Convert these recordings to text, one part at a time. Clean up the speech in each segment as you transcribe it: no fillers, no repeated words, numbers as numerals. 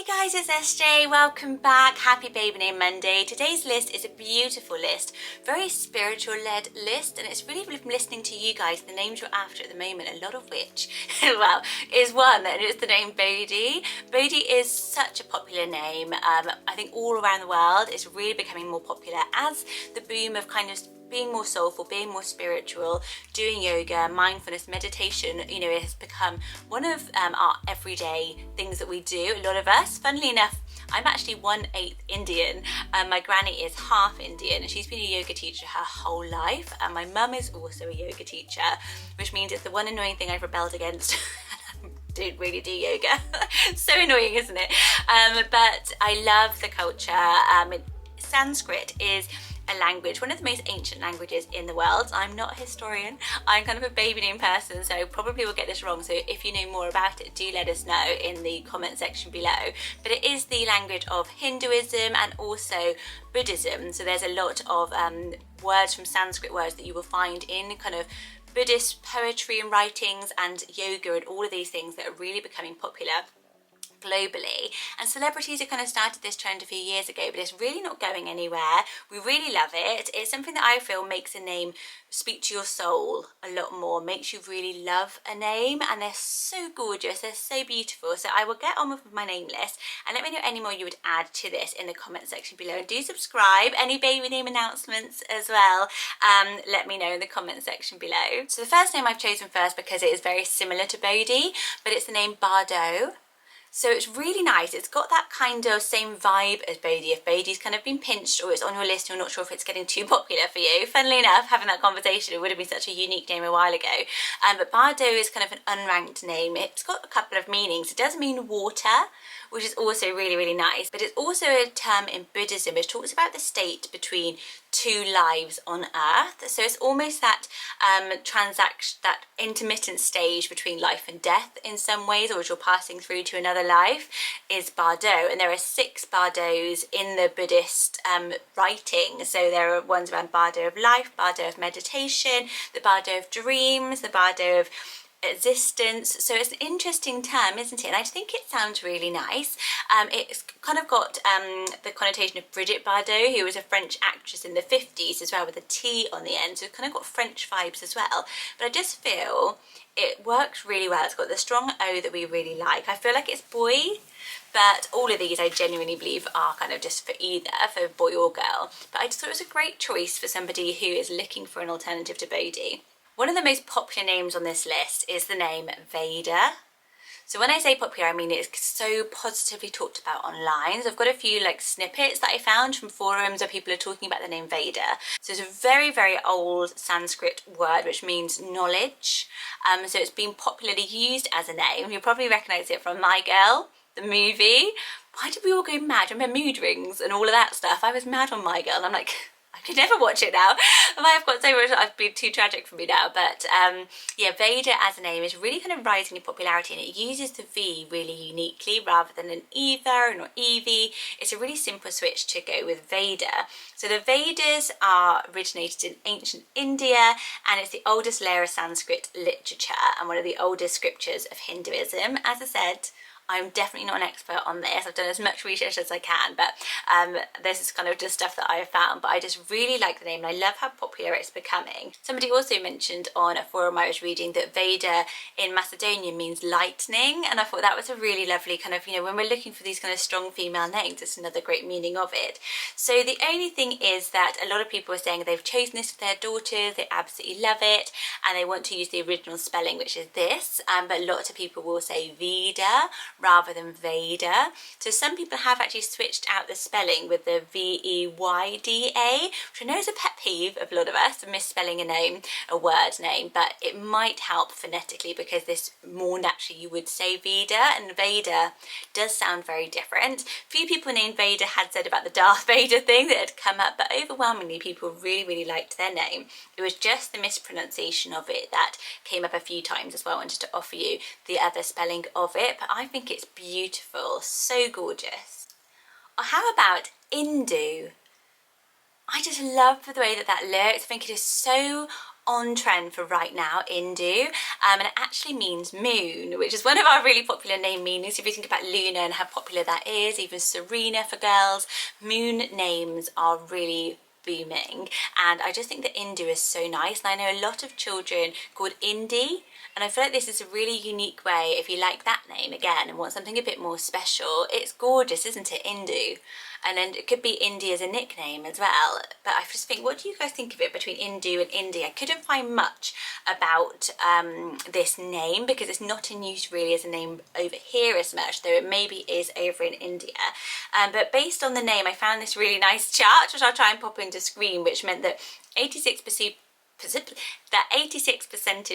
Guys, it's SJ. Welcome back. Happy Baby Name Monday. Today's list is a beautiful list, very spiritual led list, and it's really from listening to you guys, the names you're after at the moment, a lot of which, well, is one, and it's the name Bodhi. Bodhi is such a popular name. I think all around the world it's really becoming more popular as the boom of kind of being more soulful, being more spiritual, doing yoga, mindfulness, meditation, you know, it has become one of our everyday things that we do. A lot of us, funnily enough, I'm actually 1/8 Indian. My granny is half Indian and she's been a yoga teacher her whole life. And my mum is also a yoga teacher, which means it's the one annoying thing I've rebelled against. Don't really do yoga. So annoying, isn't it? But I love the culture. Sanskrit is a language, one of the most ancient languages in the world. I'm not a historian, I'm kind of a baby name person, so probably will get this wrong, so if you know more about it, do let us know in the comment section below. But it is the language of Hinduism and also Buddhism, so there's a lot of words from Sanskrit words that you will find in kind of Buddhist poetry and writings and yoga and all of these things that are really becoming popular globally. And celebrities have kind of started this trend a few years ago, but it's really not going anywhere. We really love it. It's something that I feel makes a name speak to your soul a lot more, makes you really love a name, and they're so gorgeous, they're so beautiful. So I will get on with my name list, and let me know any more you would add to this in the comment section below, and do subscribe. Any baby name announcements as well, let me know in the comment section below. So the first name I've chosen first because it is very similar to Bodhi, but it's the name Bardo. So it's really nice. It's got that kind of same vibe as Bodhi. If Bodhi's kind of been pinched or it's on your list, you're not sure if it's getting too popular for you. Funnily enough, having that conversation, it would have been such a unique name a while ago. But Bardo is kind of an unranked name. It's got a couple of meanings. It does mean water, which is also really nice. But it's also a term in Buddhism which talks about the state between two lives on earth. So it's almost that that intermittent stage between life and death in some ways, or as you're passing through to another life, is Bardo. And there are 6 Bardos in the Buddhist writing. So there are ones around Bardo of life, Bardo of meditation, the Bardo of dreams, the Bardo of existence. So it's an interesting term, isn't it? And I think it sounds really nice. It's kind of got the connotation of Bridget Bardot, who was a French actress in the 50s as well, with a T on the end, so it's kind of got French vibes as well. But I just feel it works really well. It's got the strong O that we really like. I feel like it's boy, but all of these I genuinely believe are kind of just for either, for boy or girl. But I just thought it was a great choice for somebody who is looking for an alternative to Bodhi. One of the most popular names on this list is the name Vader. So when I say popular, I mean it's so positively talked about online. So I've got a few like snippets that I found from forums where people are talking about the name Vader. So it's a very old Sanskrit word which means knowledge. So it's been popularly used as a name. You'll probably recognise it from My Girl, the movie. Why did we all go mad? Remember mood rings and all of that stuff? I was mad on My Girl, and I'm like, I could never watch it now. I've got so much, I've been too tragic for me now. But yeah, Vader as a name is really kind of rising in popularity, and it uses the V really uniquely rather than an Eva or Evie. It's a really simple switch to go with Vader. So the Vedas are originated in ancient India, and it's the oldest layer of Sanskrit literature and one of the oldest scriptures of Hinduism. As I said, I'm definitely not an expert on this. I've done as much research as I can, but this is kind of just stuff that I have found. But I just really like the name, and I love how popular it's becoming. Somebody also mentioned on a forum I was reading that Vader in Macedonian means lightning, and I thought that was a really lovely kind of, you know, when we're looking for these kind of strong female names, it's another great meaning of it. So the only thing is that a lot of people are saying they've chosen this for their daughters, they absolutely love it, and they want to use the original spelling, which is this, but lots of people will say Vader rather than Vader. So some people have actually switched out the spelling with the V-E-Y-D-A, which I know is a pet peeve of a lot of us, misspelling a name, a word name, but it might help phonetically because this more naturally you would say Vader, and Vader does sound very different. Few people named Vader had said about the Darth Vader thing that had come up, but overwhelmingly people really liked their name. It was just the mispronunciation of it that came up a few times as well. I wanted to offer you the other spelling of it, but I think it's beautiful, so gorgeous. Or how about Indo? I just love the way that that looks. I think it is so on trend for right now, Indo, and it actually means moon, which is one of our really popular name meanings. If you think about Luna and how popular that is, even Serena for girls, moon names are really booming, and I just think that Indo is so nice, and I know a lot of children called Indy, and I feel like this is a really unique way, if you like that name again and want something a bit more special. It's gorgeous, isn't it, Indo? And then it could be Indy as a nickname as well. But I just think, what do you guys think of it between Indo and Indy? I couldn't find much about this name because it's not in use really as a name over here as much, though it maybe is over in India. But based on the name, I found this really nice chart, which I'll try and pop into screen, which meant that 86%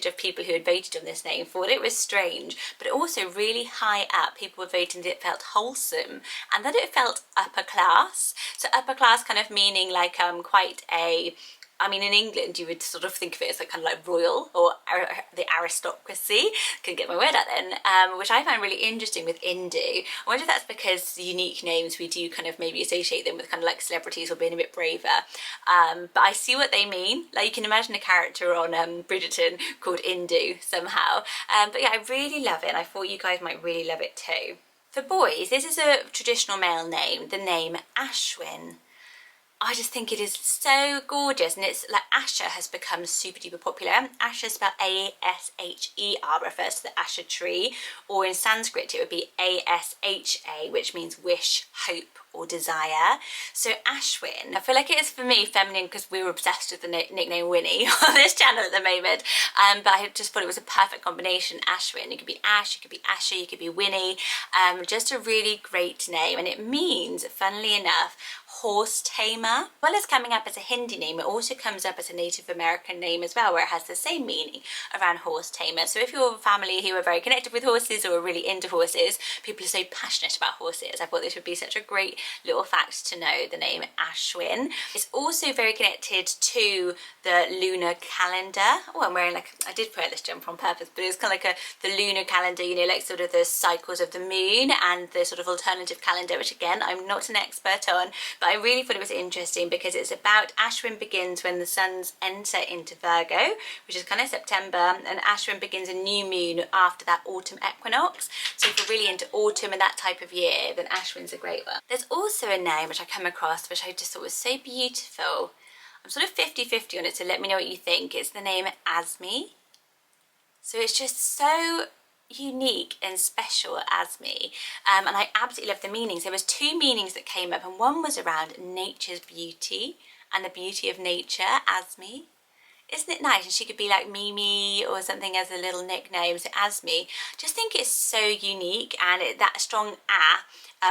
of people who had voted on this name thought it was strange, but also really high up people were voting that it felt wholesome and that it felt upper class. So upper class kind of meaning like quite a, I mean, in England you would sort of think of it as like kind of like royal or the aristocracy. Couldn't get my word out then, which I found really interesting with Indo. I wonder if that's because the unique names, we do kind of maybe associate them with kind of like celebrities or being a bit braver. But I see what they mean. Like you can imagine a character on Bridgerton called Indo somehow. But yeah, I really love it, and I thought you guys might really love it too. For boys, this is a traditional male name, the name Ashwin. I just think it is so gorgeous, and it's like Asher has become super duper popular. Asher is spelled A-S-H-E-R, refers to the Asher tree, or in Sanskrit it would be A-S-H-A, which means wish, hope or desire. So Ashwin, I feel like it is for me feminine because we were obsessed with the nickname Winnie on this channel at the moment, but I just thought it was a perfect combination. Ashwin, you could be Ash, you could be Asher, you could be Winnie, just a really great name, and it means, funnily enough, horse tamer. As well as coming up as a Hindi name, it also comes up as a Native American name as well, where it has the same meaning around horse tamer. So if you're a family who are very connected with horses or are really into horses, people are so passionate about horses, I thought this would be such a great little fact to know, the name Ashwin. It's also very connected to the lunar calendar. Oh, I'm wearing like, I did put this jumper on purpose, but it's kind of like the lunar calendar, you know, like sort of the cycles of the moon and the sort of alternative calendar, which again, I'm not an expert on, but I really thought it was interesting because it's about Ashwin begins when the suns enter into Virgo, which is kind of September, and Ashwin begins a new moon after that autumn equinox. So if you're really into autumn and that type of year, then Ashwin's a great one. There's also a name which I come across which I just thought was so beautiful. I'm sort of 50-50 on it, so let me know what you think. It's the name Asmi. So it's just so unique and special, Asmi, and I absolutely love the meanings. There was two meanings that came up, and one was around nature's beauty and the beauty of nature, Asmi. Isn't it nice? And she could be like Mimi or something as a little nickname. So Asmi, just think it's so unique, and that strong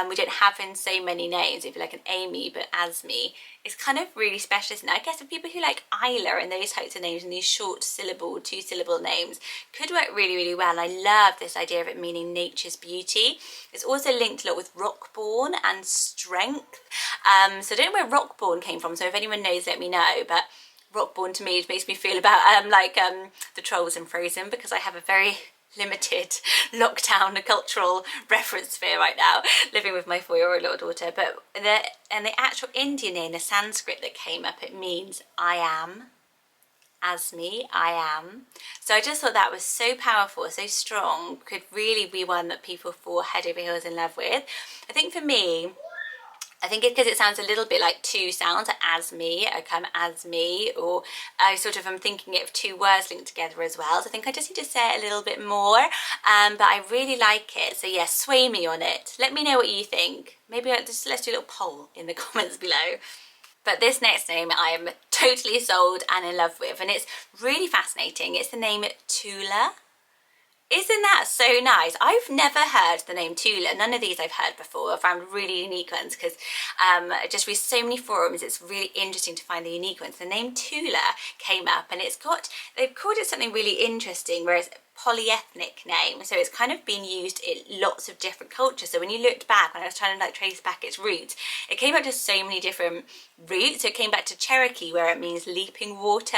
we don't have in so many names. If you like an Amy, but Asmi is kind of really special, isn't it? I guess for people who like Isla and those types of names and these short syllable, 2-syllable names could work really, really well. And I love this idea of it meaning nature's beauty. It's also linked a lot with rockborn and strength. So I don't know where rockborn came from. So if anyone knows, let me know. But rockborn to me makes me feel about the trolls in Frozen, because I have a very limited lockdown cultural reference sphere right now, living with my 4-year-old little daughter. But the actual Indian name, the Sanskrit that came up, it means I am. Asmi, I am. So I just thought that was so powerful, so strong, could really be one that people fall head over heels in love with. I think for me, I think it's because it sounds a little bit like two sounds, like as me, I come as me, or I sort of am thinking of two words linked together as well. So I think I just need to say it a little bit more, but I really like it. So yeah, sway me on it. Let me know what you think. Maybe let's do a little poll in the comments below. But this next name I am totally sold and in love with, and it's really fascinating. It's the name Tula. Isn't that so nice? I've never heard the name Tula. None of these I've heard before. I found really unique ones because I just read so many forums. It's really interesting to find the unique ones. The name Tula came up, and they've called it something really interesting, whereas polyethnic name, so it's kind of been used in lots of different cultures. So when you looked back, when I was trying to like trace back its roots, it came up to so many different roots. So it came back to Cherokee, where it means leaping water,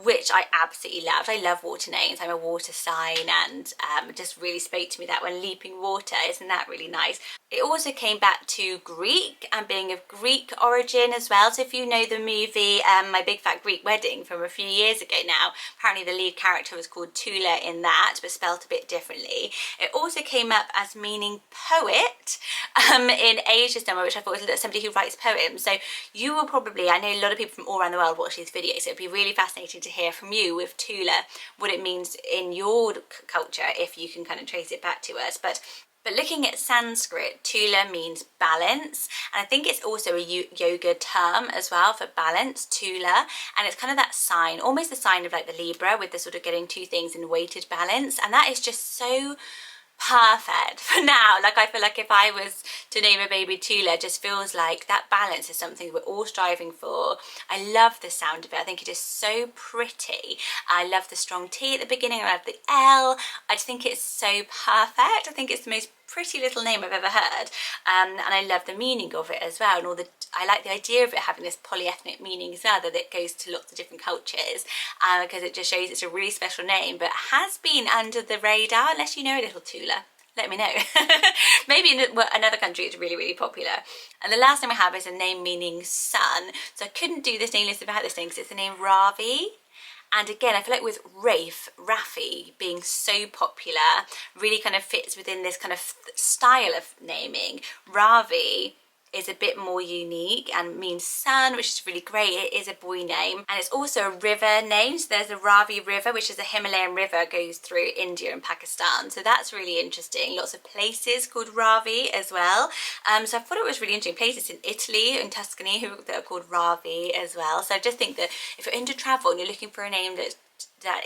which I absolutely loved. I love water names. I'm a water sign, and it just really spoke to me that when leaping water, isn't that really nice? It also came back to Greek and being of Greek origin as well. So if you know the movie My Big Fat Greek Wedding from a few years ago now, apparently the lead character was called Tula in that, but spelt a bit differently. It also came up as meaning poet in Asia somewhere, which I thought was somebody who writes poems. So you will probably, I know a lot of people from all around the world watch these videos, so it'd be really fascinating to hear from you with Tula what it means in your culture, if you can kind of trace it back to us. But looking at Sanskrit, Tula means balance, and I think it's also a yoga term as well for balance, Tula, and it's kind of that sign, almost the sign of like the Libra, with the sort of getting two things in weighted balance, and that is just so perfect for now. Like, I feel like if I was to name a baby Tula, it just feels like that balance is something we're all striving for. I love the sound of it. I think it is so pretty. I love the strong T at the beginning. I love the L. I just think it's so perfect. I think it's the most pretty little name I've ever heard, and I love the meaning of it as well, and I like the idea of it having this polyethnic meaning as well, that it goes to lots of different cultures, because it just shows it's a really special name, but has been under the radar. Unless you know a little Tula, let me know. Maybe in another country it's really, really popular. And the last name I have is a name meaning sun, so I couldn't do this name list without this name, because it's the name Ravi. And again, I feel like with Raffi being so popular, really kind of fits within this kind of style of naming. Ravi is a bit more unique and means sun, which is really great. It is a boy name, and it's also a river name. So there's the Ravi River, which is a Himalayan river, goes through India and Pakistan. So that's really interesting. Lots of places called Ravi as well. So I thought it was really interesting. Places in Italy, in Tuscany, that are called Ravi as well. So I just think that if you're into travel and you're looking for a name that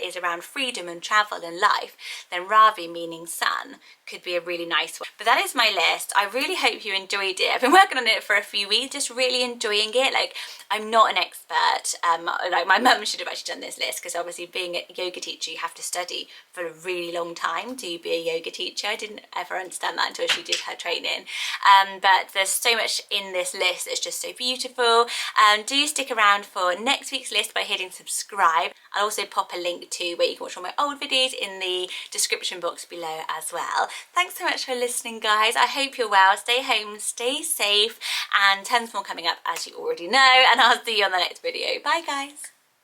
is around freedom and travel and life, then Ravi, meaning sun, could be a really nice one. But that is my list. I really hope you enjoyed it. I've been working on it for a few weeks, just really enjoying it. Like, I'm not an expert. Like, my mum should have actually done this list, because obviously being a yoga teacher, you have to study for a really long time to be a yoga teacher. I didn't ever understand that until she did her training. But there's so much in this list that's just so beautiful. Do stick around for next week's list by hitting subscribe. I'll also pop a link to where you can watch all my old videos in the description box below as well. Thanks so much for listening, guys. I hope you're well. Stay home, stay safe, and tons more coming up, as you already know, and I'll see you on the next video. Bye, guys.